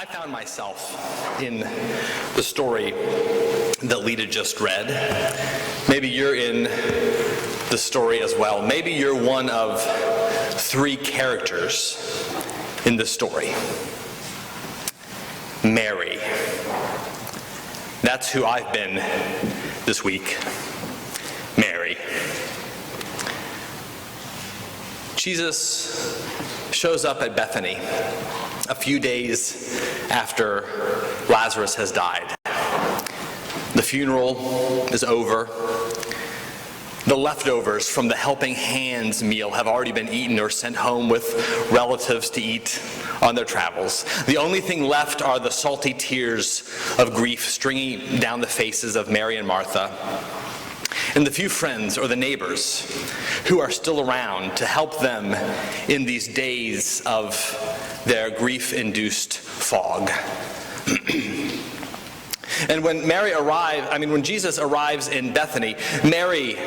I found myself in the story that Lita just read. Maybe you're in the story as well. Maybe you're one of three characters in the story. Mary. That's who I've been this week. Mary. Jesus shows up at Bethany a few days after Lazarus has died. The funeral is over. The leftovers from the Helping Hands meal have already been eaten or sent home with relatives to eat on their travels. The only thing left are the salty tears of grief stringing down the faces of Mary and Martha, and the few friends or the neighbors who are still around to help them in these days of their grief-induced fog. And when Jesus arrives in Bethany, Mary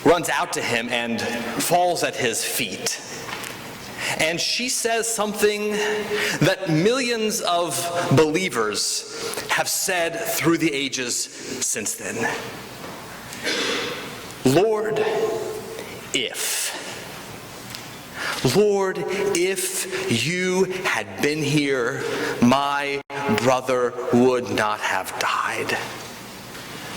runs out to him and falls at his feet. And she says something that millions of believers have said through the ages since then. Lord, if you had been here, my brother would not have died.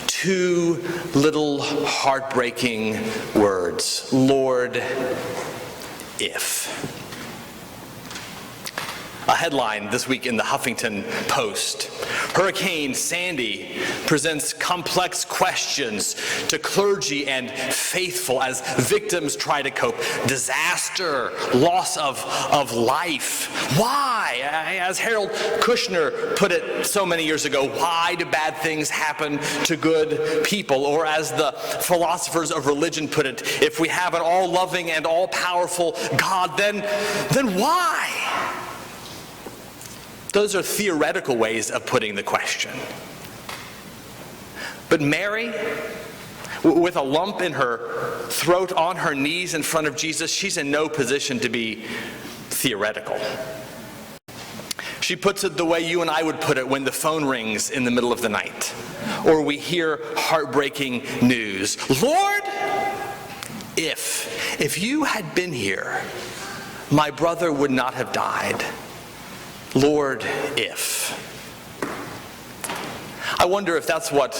Two little heartbreaking words. Lord, if. A headline this week in the Huffington Post. Hurricane Sandy presents complex questions to clergy and faithful as victims try to cope. Disaster, loss of life. Why? As Harold Kushner put it so many years ago, why do bad things happen to good people? Or as the philosophers of religion put it, if we have an all-loving and all-powerful God, then why? Those are theoretical ways of putting the question. But Mary, with a lump in her throat, on her knees in front of Jesus, she's in no position to be theoretical. She puts it the way you and I would put it when the phone rings in the middle of the night, or we hear heartbreaking news. Lord, if you had been here, my brother would not have died. Lord, if. I wonder if that's what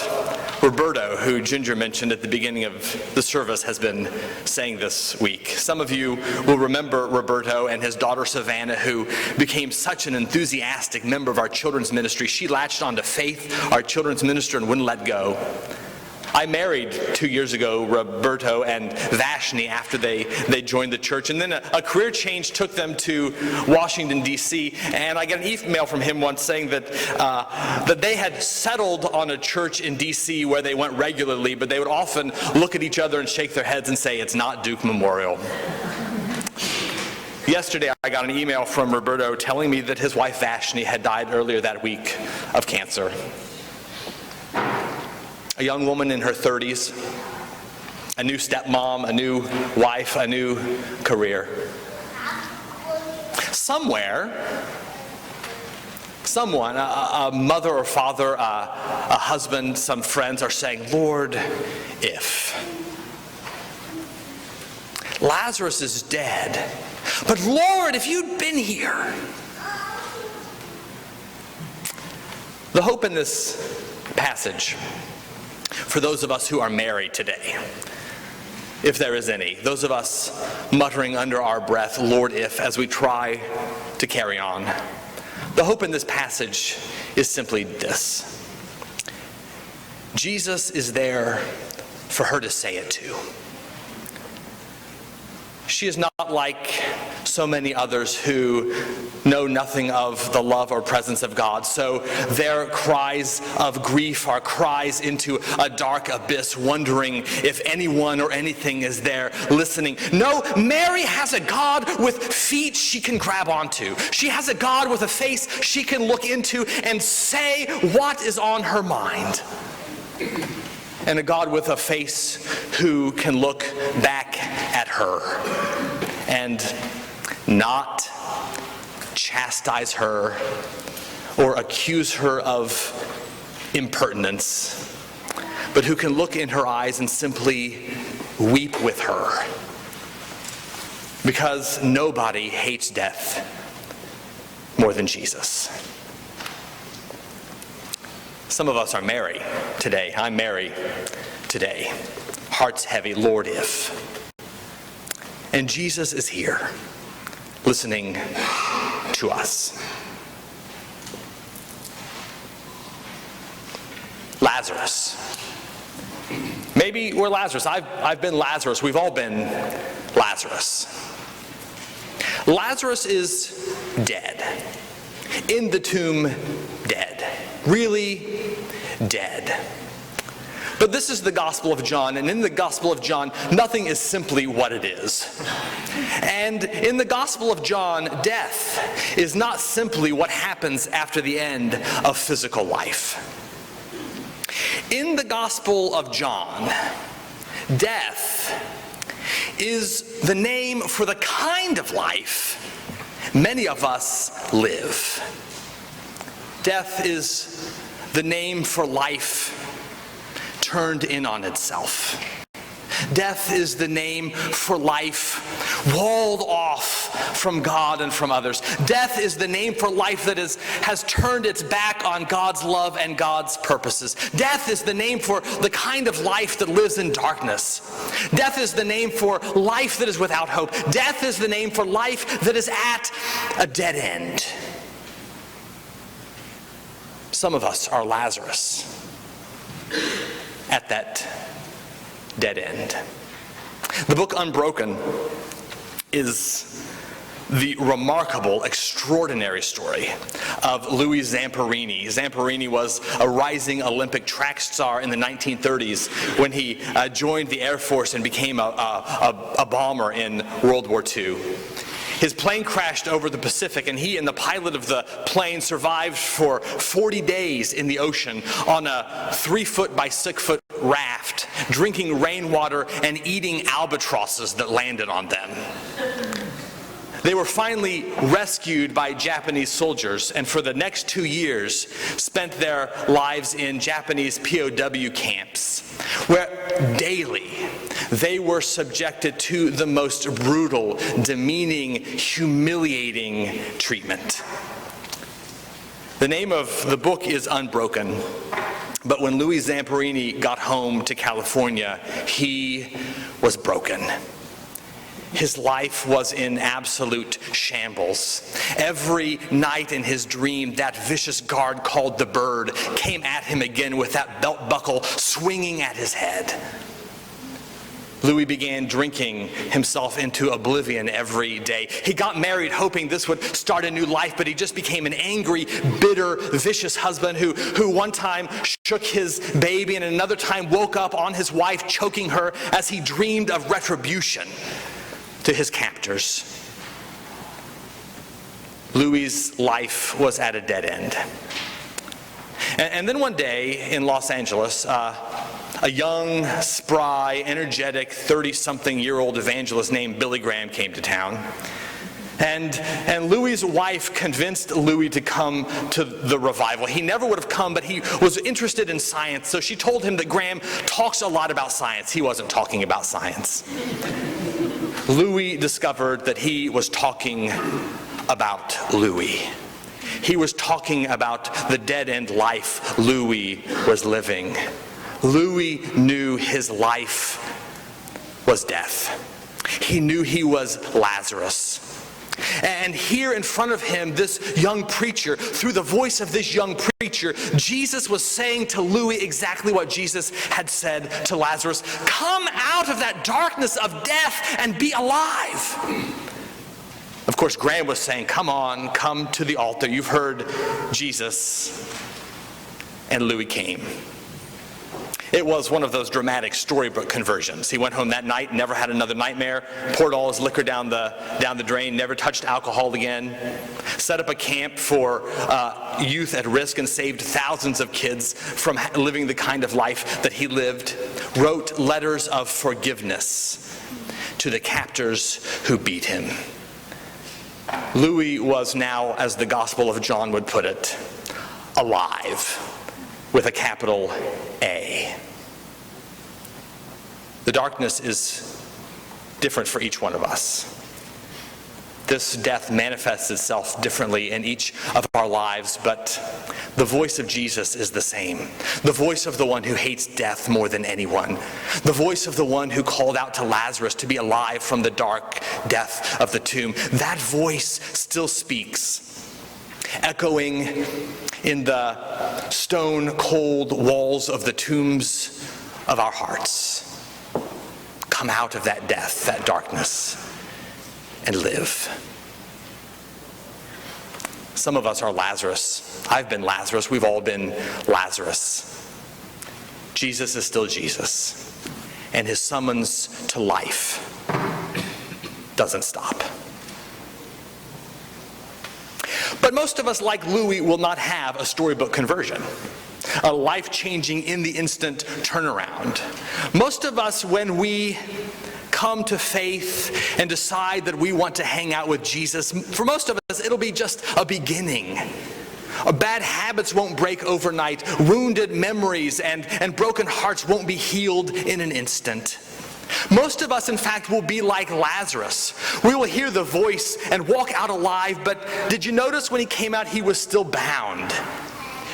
Roberto, who Ginger mentioned at the beginning of the service, has been saying this week. Some of you will remember Roberto and his daughter Savannah, who became such an enthusiastic member of our children's ministry. She latched onto Faith, our children's minister, and wouldn't let go. I married 2 years ago Roberto and Vashni after they joined the church, and then a career change took them to Washington, D.C., and I got an email from him once saying that they had settled on a church in D.C. where they went regularly, but they would often look at each other and shake their heads and say, it's not Duke Memorial. Yesterday, I got an email from Roberto telling me that his wife Vashni had died earlier that week of cancer. A young woman in her 30s, a new stepmom, a new wife, a new career. Someone, a mother or father, a husband, some friends are saying, Lord, if. Lazarus is dead, but Lord, if you'd been here. The hope in this passage, for those of us who are married today, if there is any, those of us muttering under our breath, Lord, if, as we try to carry on. The hope in this passage is simply this. Jesus is there for her to say it to. She is not like so many others who know nothing of the love or presence of God. So their cries of grief are cries into a dark abyss, wondering if anyone or anything is there listening. No, Mary has a God with feet she can grab onto. She has a God with a face she can look into and say what is on her mind. And a God with a face who can look back at her and not chastise her, or accuse her of impertinence, but who can look in her eyes and simply weep with her. Because nobody hates death more than Jesus. Some of us are merry today. I'm merry today. Hearts heavy, Lord, if. And Jesus is here, listening to us. Lazarus. Maybe we're Lazarus. I've been Lazarus. We've all been Lazarus. Lazarus is dead. In the tomb, dead. Really dead. But this is the Gospel of John, and in the Gospel of John, nothing is simply what it is. And in the Gospel of John, death is not simply what happens after the end of physical life. In the Gospel of John, death is the name for the kind of life many of us live. Death is the name for life turned in on itself. Death is the name for life walled off from God and from others. Death is the name for life that has turned its back on God's love and God's purposes. Death is the name for the kind of life that lives in darkness. Death is the name for life that is without hope. Death is the name for life that is at a dead end. Some of us are Lazarus at that dead end. The book Unbroken is the remarkable, extraordinary story of Louis Zamperini. Zamperini was a rising Olympic track star in the 1930s when he joined the Air Force and became a bomber in World War II. His plane crashed over the Pacific, and he and the pilot of the plane survived for 40 days in the ocean on a 3-foot by 6-foot raft, drinking rainwater and eating albatrosses that landed on them. They were finally rescued by Japanese soldiers, and for the next 2 years spent their lives in Japanese POW camps, where daily they were subjected to the most brutal, demeaning, humiliating treatment. The name of the book is Unbroken, but when Louis Zamperini got home to California, he was broken. His life was in absolute shambles. Every night in his dream, that vicious guard called the Bird came at him again with that belt buckle swinging at his head. Louis began drinking himself into oblivion every day. He got married hoping this would start a new life, but he just became an angry, bitter, vicious husband who one time shook his baby and another time woke up on his wife, choking her as he dreamed of retribution to his captors. Louis' life was at a dead end. And then one day in Los Angeles, a young, spry, energetic, 30-something-year-old evangelist named Billy Graham came to town. And Louis' wife convinced Louis to come to the revival. He never would have come, but he was interested in science, so she told him that Graham talks a lot about science. He wasn't talking about science. Louis discovered that he was talking about Louis. He was talking about the dead-end life Louis was living. Louis knew his life was death. He knew he was Lazarus. And here in front of him, this young preacher, through the voice of this young preacher, Jesus was saying to Louis exactly what Jesus had said to Lazarus: come out of that darkness of death and be alive. Of course, Graham was saying, come on, come to the altar. You've heard Jesus. And Louis came. It was one of those dramatic storybook conversions. He went home that night, never had another nightmare, poured all his liquor down the drain, never touched alcohol again, set up a camp for youth at risk and saved thousands of kids from living the kind of life that he lived, wrote letters of forgiveness to the captors who beat him. Louis was now, as the Gospel of John would put it, alive with a capital A. The darkness is different for each one of us. This death manifests itself differently in each of our lives, but the voice of Jesus is the same. The voice of the one who hates death more than anyone. The voice of the one who called out to Lazarus to be alive from the dark death of the tomb. That voice still speaks, echoing in the stone-cold walls of the tombs of our hearts. Come out of that death, that darkness, and live. Some of us are Lazarus. I've been Lazarus. We've all been Lazarus. Jesus is still Jesus, and his summons to life doesn't stop. But most of us, like Louis, will not have a storybook conversion, a life-changing, in-the-instant turnaround. Most of us, when we come to faith and decide that we want to hang out with Jesus, for most of us, it'll be just a beginning. Bad habits won't break overnight. Wounded memories and broken hearts won't be healed in an instant. Most of us, in fact, will be like Lazarus. We will hear the voice and walk out alive, but did you notice when he came out, he was still bound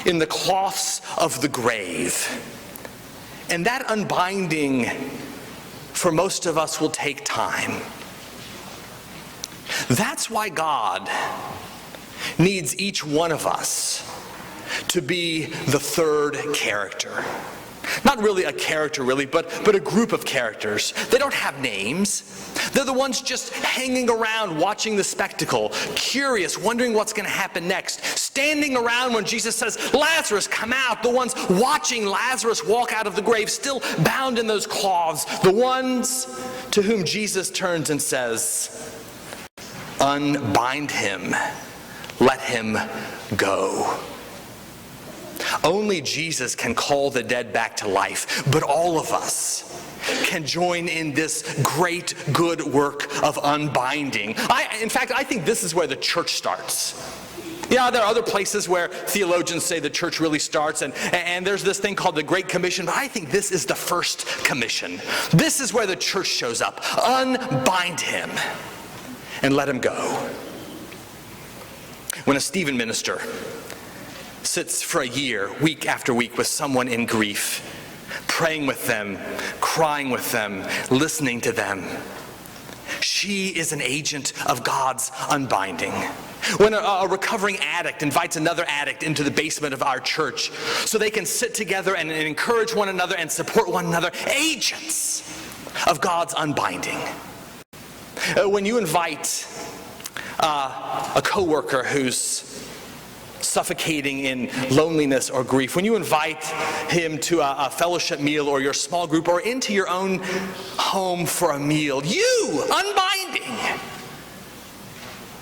in the cloths of the grave? And that unbinding, for most of us, will take time. That's why God needs each one of us to be the third character. Not really a character, really, but a group of characters. They don't have names. They're the ones just hanging around, watching the spectacle, curious, wondering what's going to happen next, standing around when Jesus says, Lazarus, come out. The ones watching Lazarus walk out of the grave, still bound in those cloths. The ones to whom Jesus turns and says, unbind him, let him go. Only Jesus can call the dead back to life, but all of us can join in this great good work of unbinding. In fact, I think this is where the church starts. Yeah, there are other places where theologians say the church really starts, and there's this thing called the Great Commission, but I think this is the first commission. This is where the church shows up. Unbind him and let him go. When a Stephen minister sits for a year, week after week, with someone in grief, praying with them, crying with them, listening to them, she is an agent of God's unbinding. When a recovering addict invites another addict into the basement of our church so they can sit together and encourage one another and support one another, agents of God's unbinding. When you invite a coworker who's suffocating in loneliness or grief, when you invite him to a fellowship meal or your small group or into your own home for a meal, you, unbinding.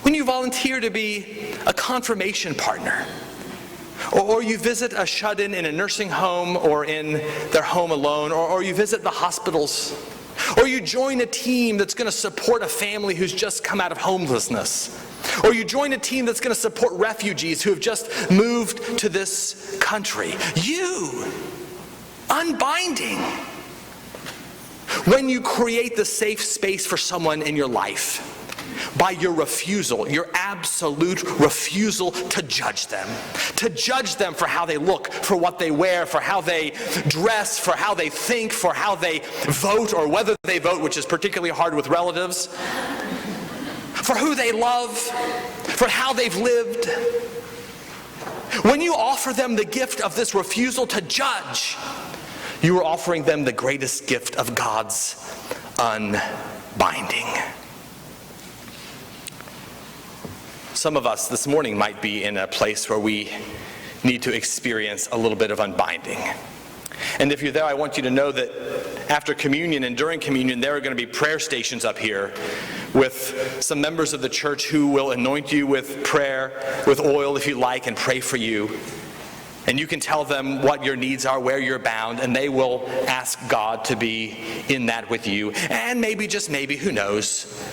When you volunteer to be a confirmation partner, or you visit a shut-in in a nursing home or in their home alone, or you visit the hospitals, or you join a team that's going to support a family who's just come out of homelessness, or you join a team that's going to support refugees who have just moved to this country. You, unbinding. When you create the safe space for someone in your life, by your refusal, your absolute refusal to judge them for how they look, for what they wear, for how they dress, for how they think, for how they vote, or whether they vote, which is particularly hard with relatives, for who they love, for how they've lived. When you offer them the gift of this refusal to judge, you are offering them the greatest gift of God's unbinding. Some of us this morning might be in a place where we need to experience a little bit of unbinding. And if you're there, I want you to know that after communion and during communion, there are going to be prayer stations up here with some members of the church who will anoint you with prayer, with oil if you like, and pray for you. And you can tell them what your needs are, where you're bound, and they will ask God to be in that with you. And maybe, just maybe, who knows,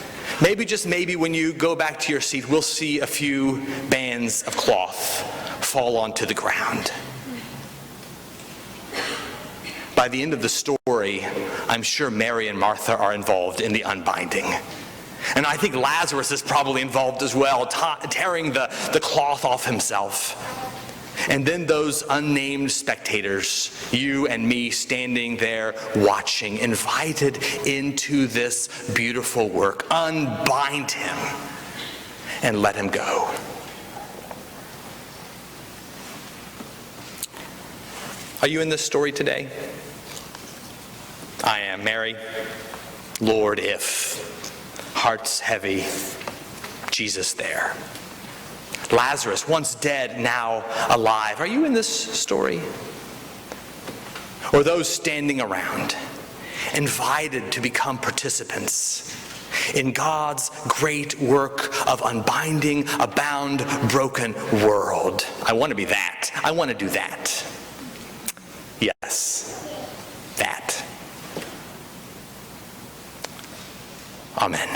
maybe, just maybe, when you go back to your seat, we'll see a few bands of cloth fall onto the ground. By the end of the story, I'm sure Mary and Martha are involved in the unbinding. And I think Lazarus is probably involved as well, tearing the cloth off himself. And then those unnamed spectators, you and me standing there watching, invited into this beautiful work. Unbind him and let him go. Are you in this story today? I am. Mary, Lord, if. Hearts heavy, Jesus there. Lazarus, once dead, now alive. Are you in this story? Or those standing around, invited to become participants in God's great work of unbinding a bound, broken world? I want to be that. I want to do that. Yes, that. Amen.